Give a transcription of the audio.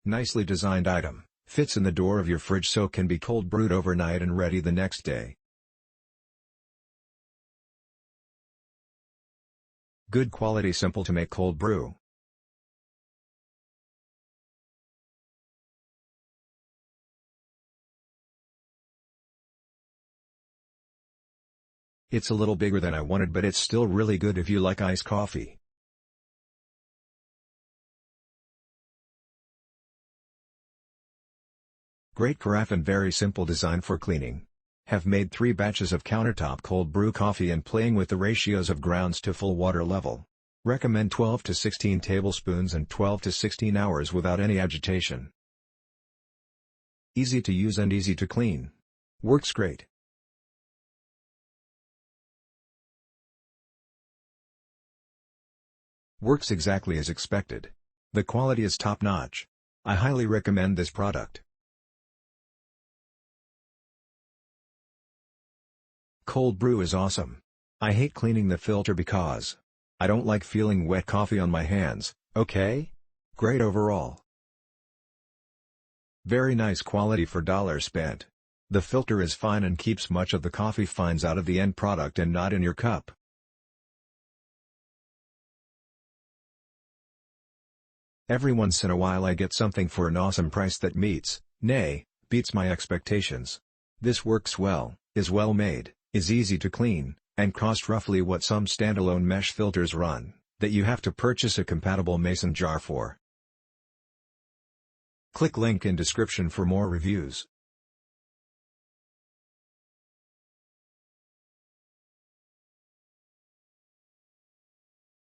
Nicely designed item, fits in the door of your fridge so can be cold brewed overnight and ready the next day. Good quality, simple to make cold brew. It's a little bigger than I wanted, but it's still really good if you like iced coffee. Great carafe and very simple design for cleaning. Have made 3 batches of countertop cold brew coffee and playing with the ratios of grounds to full water level. Recommend 12 to 16 tablespoons and 12 to 16 hours without any agitation. Easy to use and easy to clean. Works great. Works exactly as expected. The quality is top-notch. I highly recommend this product. Cold brew is awesome. I hate cleaning the filter because I don't like feeling wet coffee on my hands, okay? Great overall. Very nice quality for dollars spent. The filter is fine and keeps much of the coffee fines out of the end product and not in your cup. Every once in a while I get something for an awesome price that meets, nay, beats my expectations. This works well, is well made, is easy to clean, and cost roughly what some standalone mesh filters run, that you have to purchase a compatible mason jar for. Click link in description for more reviews.